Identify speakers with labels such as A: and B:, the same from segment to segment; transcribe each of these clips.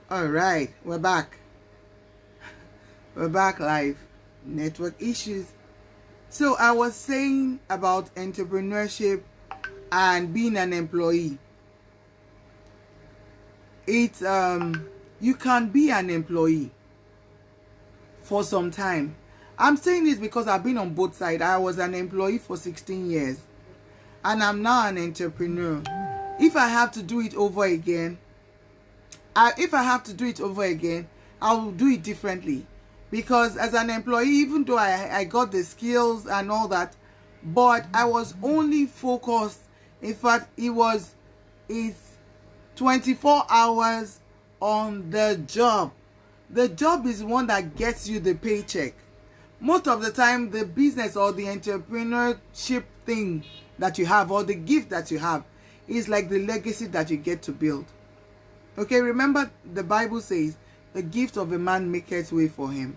A: All right, we're back. We're back live. Network issues. So I was saying about entrepreneurship and being an employee. It's you can be an employee for some time. I'm saying this because I've been on both sides. I was an employee for 16 years and I'm now an entrepreneur. If I have to do it over again, I will do it differently. Because as an employee, even though I got the skills and all that, but I was only focused. In fact, it's 24 hours on the job. The job is one that gets you the paycheck. Most of the time, the business or the entrepreneurship thing that you have or the gift that you have is like the legacy that you get to build. Okay, remember the Bible says, the gift of a man maketh way for him.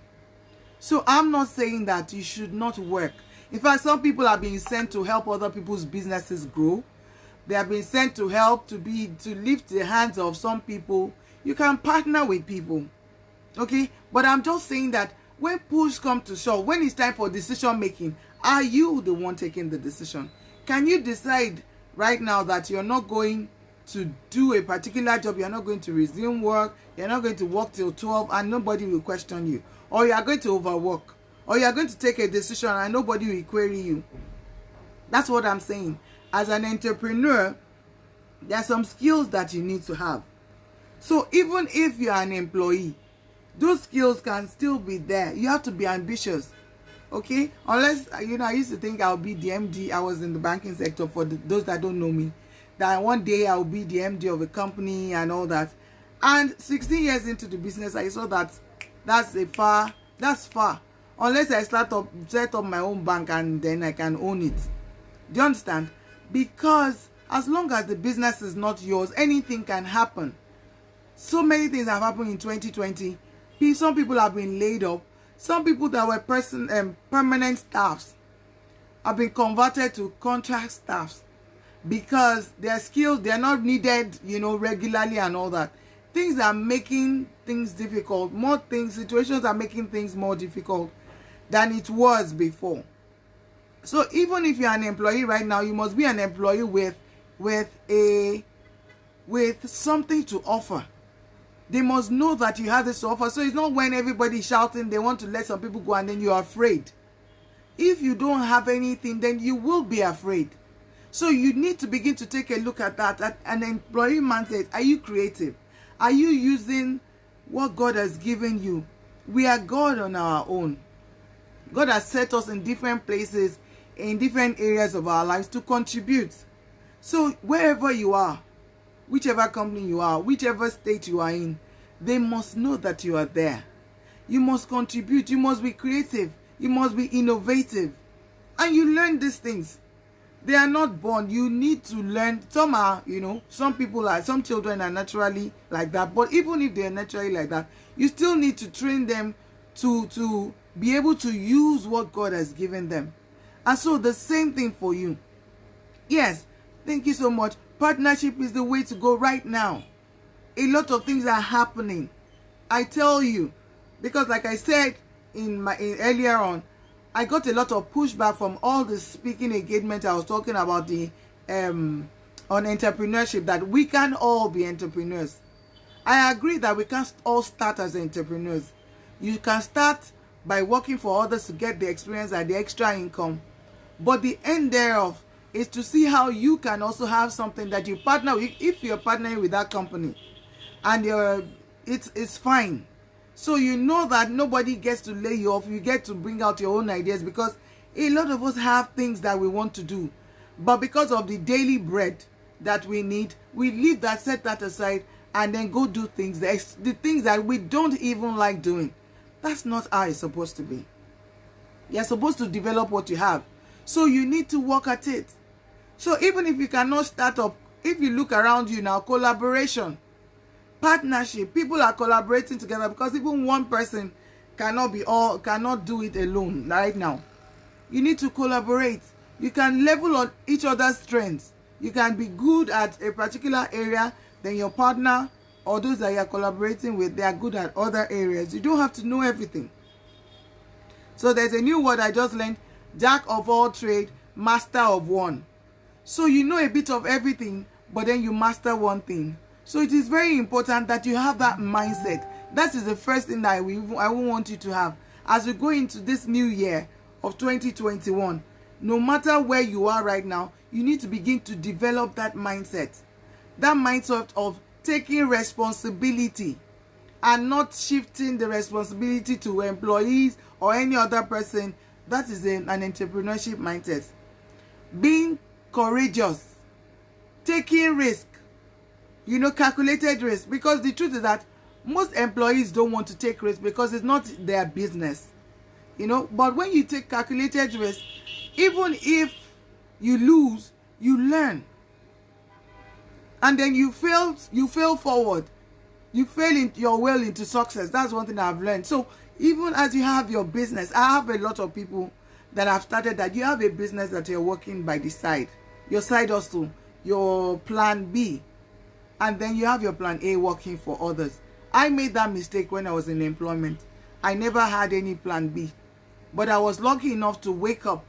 A: So I'm not saying that you should not work. In fact, some people are being sent to help other people's businesses grow. They have been sent to help to lift the hands of some people. You can partner with people. Okay? But I'm just saying that when push comes to shove, when it's time for decision making, are you the one taking the decision? Can you decide right now that you're not going to do a particular job, you're not going to resume work, you're not going to work till 12 and nobody will question you, or you are going to overwork, or you are going to take a decision and nobody will query you? That's what I'm saying. As an entrepreneur, there are some skills that you need to have. So even if you are an employee, those skills can still be there. You have to be ambitious. Okay? Unless, I used to think I'll be the MD. I was in the banking sector, for those that don't know me, that one day I'll be the MD of a company and all that. And 16 years into the business, I saw that that's far. Unless I set up my own bank and then I can own it. Do you understand? Because as long as the business is not yours, anything can happen. So many things have happened in 2020. Some people have been laid off. Some people that were permanent staffs have been converted to contract staffs because their skills, they're not needed, regularly and all that. Things are making things difficult. Situations are making things more difficult than it was before. So even if you're an employee right now, you must be an employee with something to offer. They must know that you have this to offer. So it's not when everybody's shouting, they want to let some people go and then you're afraid. If you don't have anything, then you will be afraid. So you need to begin to take a look at that. At an employee mindset. Are you creative? Are you using what God has given you? We are God on our own. God has set us in different places, in different areas of our lives to contribute. So wherever you are, whichever company you are, whichever state you are in, they must know that you are there. You must contribute. You must be creative. You must be innovative. And you learn these things. They are not born. You need to learn. Some are, some children are naturally like that. But even if they are naturally like that, you still need to train them to be able to use what God has given them. And so the same thing for you. Yes, thank you so much. Partnership is the way to go right now. A lot of things are happening. I tell you, because like I said earlier on, I got a lot of pushback from all the speaking engagement I was talking about on entrepreneurship, that we can all be entrepreneurs. I agree that we can all start as entrepreneurs. You can start by working for others to get the experience and the extra income. But the end thereof is to see how you can also have something that you partner with. If you're partnering with that company and it's fine. So you know that nobody gets to lay you off. You get to bring out your own ideas, because a lot of us have things that we want to do. But because of the daily bread that we need, we leave that, set that aside, and then go do things, the things that we don't even like doing. That's not how it's supposed to be. You're supposed to develop what you have. So you need to work at it. So even if you cannot start up, if you look around you now, collaboration, partnership, people are collaborating together, because even one person cannot do it alone right now. You need to collaborate. You can level on each other's strengths. You can be good at a particular area, then your partner or those that you are collaborating with, they are good at other areas. You don't have to know everything. So there's a new word I just learned: jack of all trade, master of one. So you know a bit of everything, but then you master one thing. So it is very important that you have that mindset. That is the first thing that I will want you to have as we go into this new year of 2021. No matter where you are right now, you need to begin to develop that mindset. That mindset of taking responsibility and not shifting the responsibility to employees or any other person. That is an entrepreneurship mindset. Being courageous, taking risk, calculated risk. Because the truth is that most employees don't want to take risk because it's not their business. But when you take calculated risk, even if you lose, you learn. And then you fail forward. You fail in your way into success. That's one thing I've learned. So even as you have your business, I have a lot of people that have started that. You have a business that you're working by the side. Your side hustle, your plan B. And then you have your plan A working for others. I made that mistake when I was in employment. I never had any plan B. But I was lucky enough to wake up,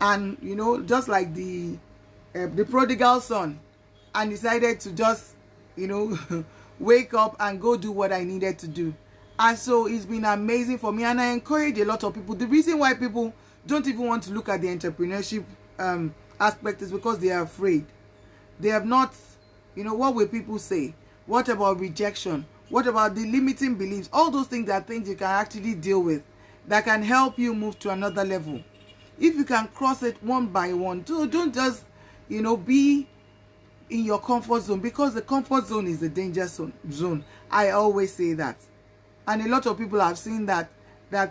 A: and, just like the prodigal son, and decided to just, wake up and go do what I needed to do. And so it's been amazing for me, and I encourage a lot of people. The reason why people don't even want to look at the entrepreneurship aspect is because they are afraid. They have not, what will people say? What about rejection? What about the limiting beliefs? All those things are things you can actually deal with that can help you move to another level. If you can cross it one by one, don't just, be in your comfort zone, because the comfort zone is the danger zone. I always say that. And a lot of people have seen that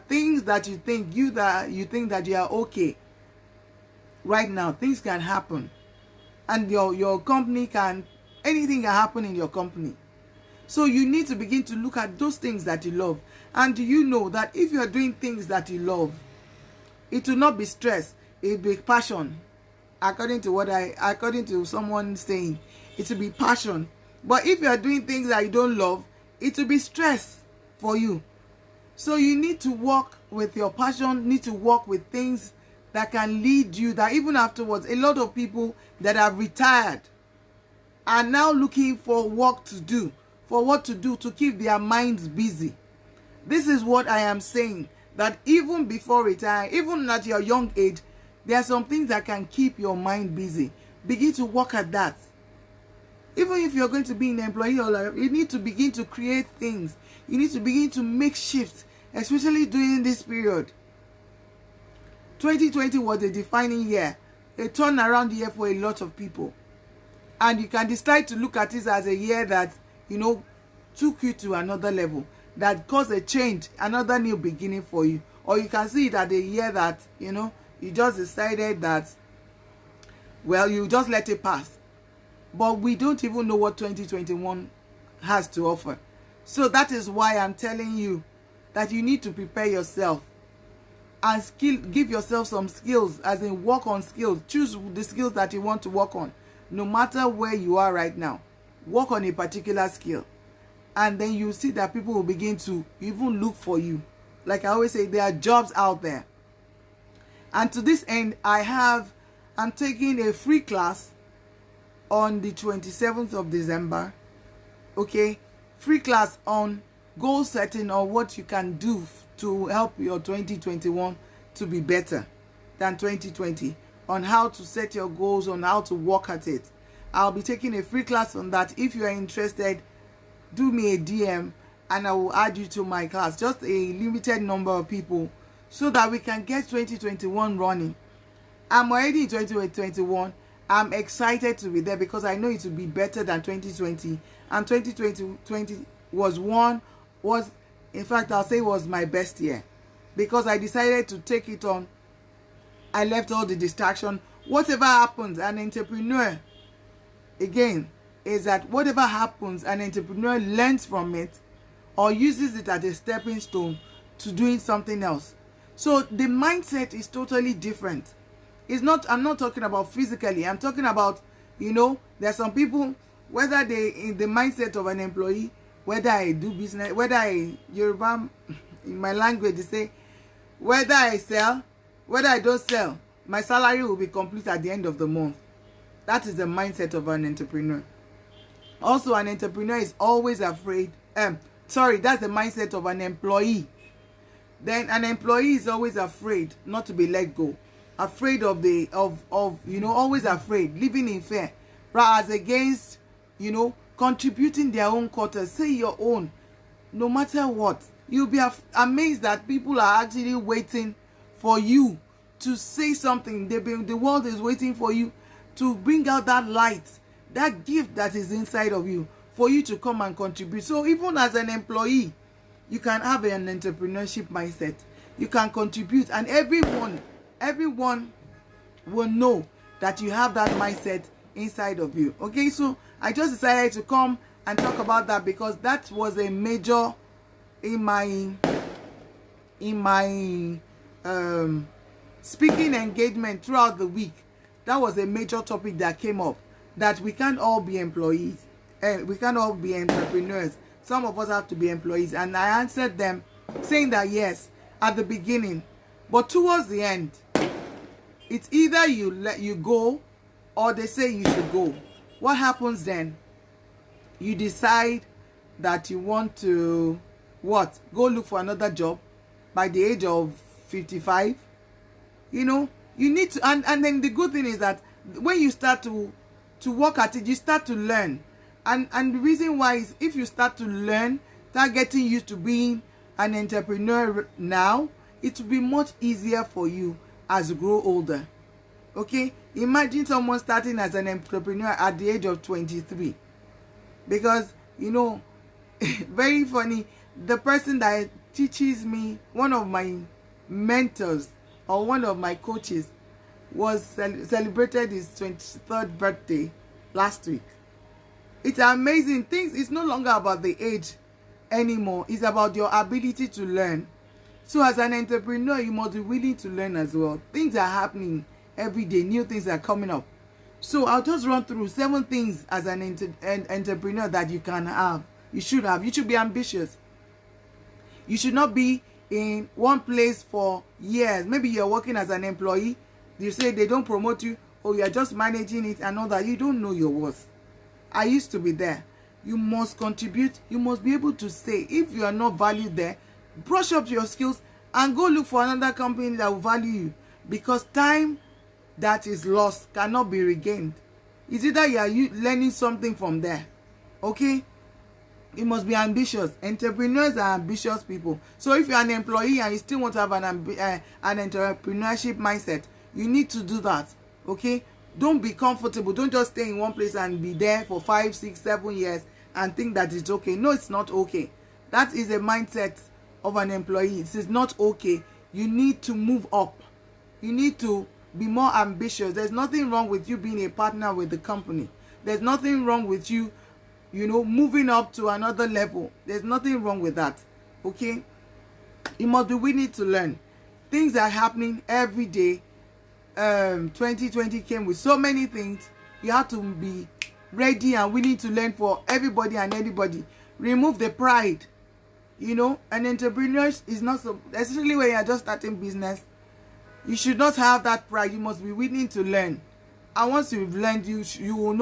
A: things that you think that you are okay right now, things can happen. And your company anything can happen in your company. So you need to begin to look at those things that you love. And do you know that if you are doing things that you love, it will not be stress, it will be passion. According to someone saying, it will be passion. But if you are doing things that you don't love, it will be stress for you. So you need to work with your passion, need to work with things that can lead you, that even afterwards, a lot of people that have retired are now looking for work to do, to keep their minds busy. This is what I am saying, that even before retiring, even at your young age, there are some things that can keep your mind busy. Begin to work at that. Even if you're going to be an employee, you need to begin to create things. You need to begin to make shifts, especially during this period. 2020 was a defining year, a turnaround year for a lot of people. And you can decide to look at it as a year that, took you to another level, that caused a change, another new beginning for you. Or you can see it as a year that, you just decided that, well, you just let it pass. But we don't even know what 2021 has to offer. So that is why I'm telling you that you need to prepare yourself and give yourself some skills, as in work on skills. Choose the skills that you want to work on. No matter where you are right now, work on a particular skill. And then you see that people will begin to even look for you. Like I always say, there are jobs out there. And to this end, I'm taking a free class on the 27th of December. Okay? Free class on goal setting, or what you can do to help your 2021 to be better than 2020. On how to set your goals, on how to work at it. I'll be taking a free class on that. If you are interested, do me a DM and I will add you to my class. Just a limited number of people, so that we can get 2021 running. I'm already in 2021. I'm excited to be there because I know it will be better than 2020. And 2020 was in fact, I'll say it was my best year, because I decided to take it on. I left all the distraction. Whatever happens, an entrepreneur, again, is that whatever happens, an entrepreneur learns from it or uses it as a stepping stone to doing something else. So the mindset is totally different. I'm not talking about physically. I'm talking about, there are some people, whether they in the mindset of an employee, whether I do business, whether I Yoruba, in my language they say, whether I sell, whether I don't sell, my salary will be complete at the end of the month. That is the mindset of an entrepreneur. Also, an entrepreneur is always afraid. That's the mindset of an employee. Then an employee is always afraid not to be let go, afraid of always afraid, living in fear, whereas against contributing their own quarter. Say your own, no matter what. You'll be amazed that people are actually waiting for you to say something. The world is waiting for you to bring out that light, that gift that is inside of you, for you to come and contribute. So even as an employee, you can have an entrepreneurship mindset. You can contribute, and everyone will know that you have that mindset inside of you. Okay, so I just decided to come and talk about that because that was a major in my speaking engagement throughout the week. That was a major topic that came up, that we can't all be employees, we can't all be entrepreneurs. Some of us have to be employees, and I answered them saying that yes, at the beginning, but towards the end, it's either you go or they say you should go. What happens then? You decide that you want to go look for another job by the age of 55. You need to, and then the good thing is that when you start to work at it, you start to learn. And the reason why is, if you start to learn, start getting used to being an entrepreneur now, it will be much easier for you as you grow older. Okay, imagine someone starting as an entrepreneur at the age of 23, because very funny, the person that teaches me, one of my mentors or one of my coaches, was celebrated his 23rd birthday last week. It's amazing. It's no longer about the age anymore. It's about your ability to learn. So as an entrepreneur, you must be willing to learn as well. Things are happening every day. New things are coming up. So I'll just run through 7 things as an entrepreneur that you can have. You should have. You should be ambitious. You should not be in one place for years. Maybe you're working as an employee. You say they don't promote you, or you're just managing it and all that. You don't know your worth. I used to be there. You must contribute. You must be able to say, if you are not valued there, brush up your skills and go look for another company that will value you, because time that is lost cannot be regained. It's either you are learning something from there. Okay, you must be ambitious. Entrepreneurs are ambitious people. So if you're an employee and you still want to have an entrepreneurship mindset, you need to do that. Okay, don't be comfortable. Don't just stay in one place and be there for 5, 6, 7 years and think that it's okay. No, it's not okay. That is a mindset of an employee. It is not okay. You need to move up. You need to be more ambitious. There's nothing wrong with you being a partner with the company. There's nothing wrong with you, moving up to another level. There's nothing wrong with that. Okay, you must be willing to learn. Things are happening every day. 2020 came with so many things. You have to be ready and willing to learn for everybody and anybody. Remove the pride. An entrepreneur is not so, especially when you are just starting business, you should not have that pride. You must be willing to learn, and once you've learned, you will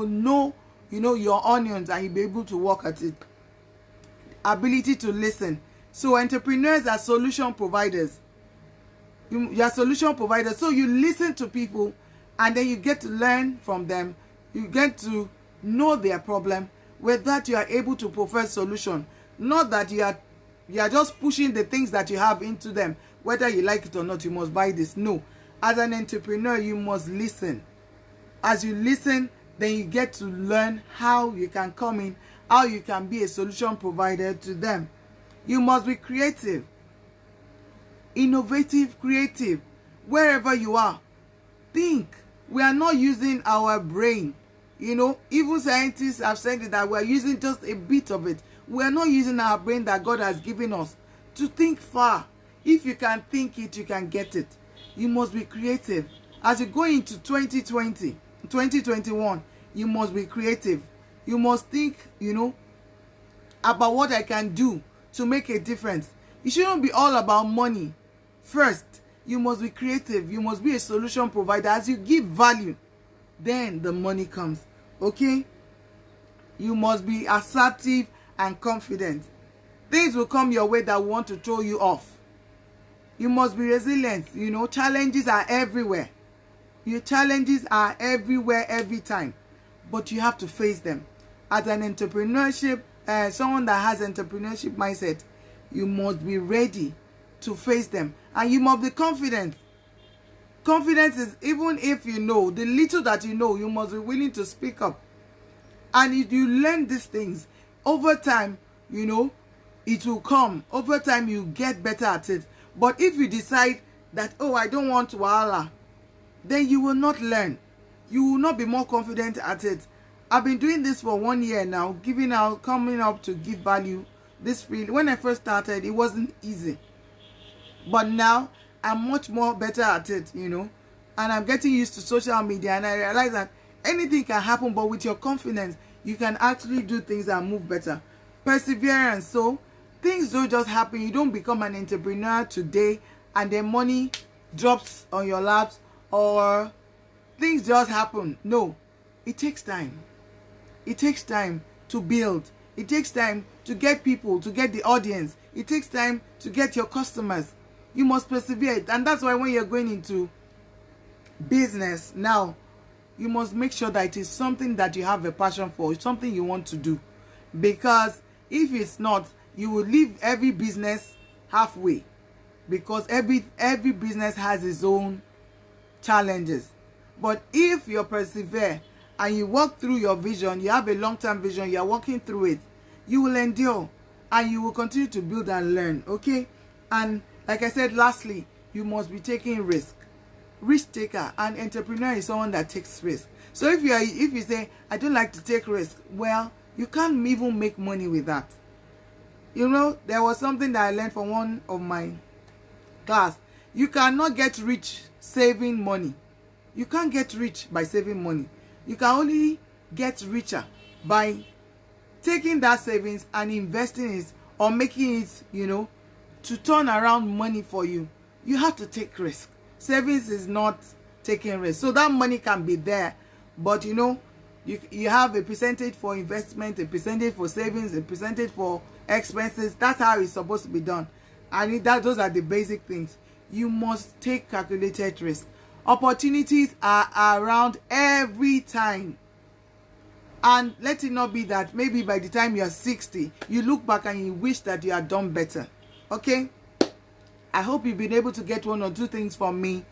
A: know your onions, and you'll be able to work at it. Ability to listen. So entrepreneurs are solution providers. You are solution providers. So you listen to people, and then you get to learn from them. You get to know their problem. With that, you are able to provide solution. Not that you are just pushing the things that you have into them. Whether you like it or not, you must buy this. No. As an entrepreneur, you must listen. As you listen, then you get to learn how you can come in, how you can be a solution provider to them. You must be creative, innovative, creative. Wherever you are, think. We are not using our brain. Even scientists have said that we are using just a bit of it. We are not using our brain that God has given us to think far. If you can think it, you can get it. You must be creative. As you go into 2020, 2021, you must be creative. You must think, about what I can do to make a difference. It shouldn't be all about money. First, you must be creative. You must be a solution provider. As you give value, then the money comes. Okay? You must be assertive and confident. Things will come your way that want to throw you off. You must be resilient. Challenges are everywhere. Your challenges are everywhere every time. But you have to face them. As an entrepreneurship, someone that has entrepreneurship mindset, you must be ready to face them. And you must be confident. Confidence is, even if you know, the little that you know, you must be willing to speak up. And if you learn these things, over time, it will come. Over time, you get better at it. But if you decide that, I don't want wahala, then you will not learn. You will not be more confident at it. I've been doing this for 1 year now, coming up to give value this field. When I first started, it wasn't easy. But now, I'm much more better at it, and I'm getting used to social media, and I realize that anything can happen, but with your confidence, you can actually do things and move better. Perseverance. So, things don't just happen. You don't become an entrepreneur today, and then money drops on your laps, or things just happen. No, it takes time. It takes time to build. It takes time to get people, to get the audience. It takes time to get your customers. You must persevere. And that's why when you're going into business now, you must make sure that it is something that you have a passion for. It's something you want to do. Because if it's not, you will leave every business halfway. Because every business has its own challenges. But if you persevere and you work through your vision, you have a long-term vision, you are working through it, you will endure and you will continue to build and learn. Okay? And like I said, lastly, you must be taking risk. Risk taker. An entrepreneur is someone that takes risk. So if you say, I don't like to take risk, well, you can't even make money with that. There was something that I learned from one of my class. You cannot get rich saving money. You can't get rich by saving money. You can only get richer by taking that savings and investing it, or making it, to turn around money for you. You have to take risk. Savings is not taking risk. So that money can be there, but you have a percentage for investment, a percentage for savings, a percentage for expenses. That's how it's supposed to be done. And those are the basic things. You must take calculated risk. Opportunities are around every time. And let it not be that maybe by the time you're 60, you look back and you wish that you had done better. Okay? I hope you've been able to get one or two things from me.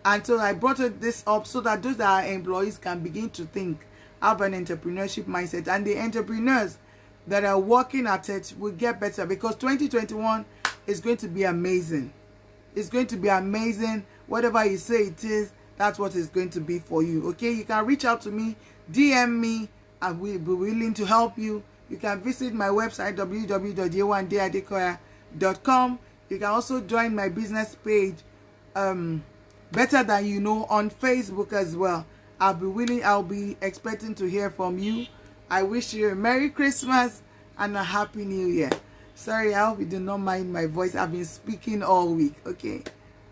A: And so I brought this up so that those that are employees can begin to think, have an entrepreneurship mindset. And the entrepreneurs that are working at it will get better, because 2021 is going to be amazing. It's going to be amazing. Whatever you say it is, that's what it's going to be for you. Okay? You can reach out to me, DM me, and we'll be willing to help you. You can visit my website, www.YEWANDE.com. You can also join my business page, Better Than You Know, on Facebook as well. I'll be expecting to hear from you. I wish you a Merry Christmas and a Happy New Year. Sorry, I hope you do not mind my voice. I've been speaking all week. Okay?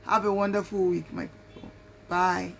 A: Have a wonderful week, my people. Bye.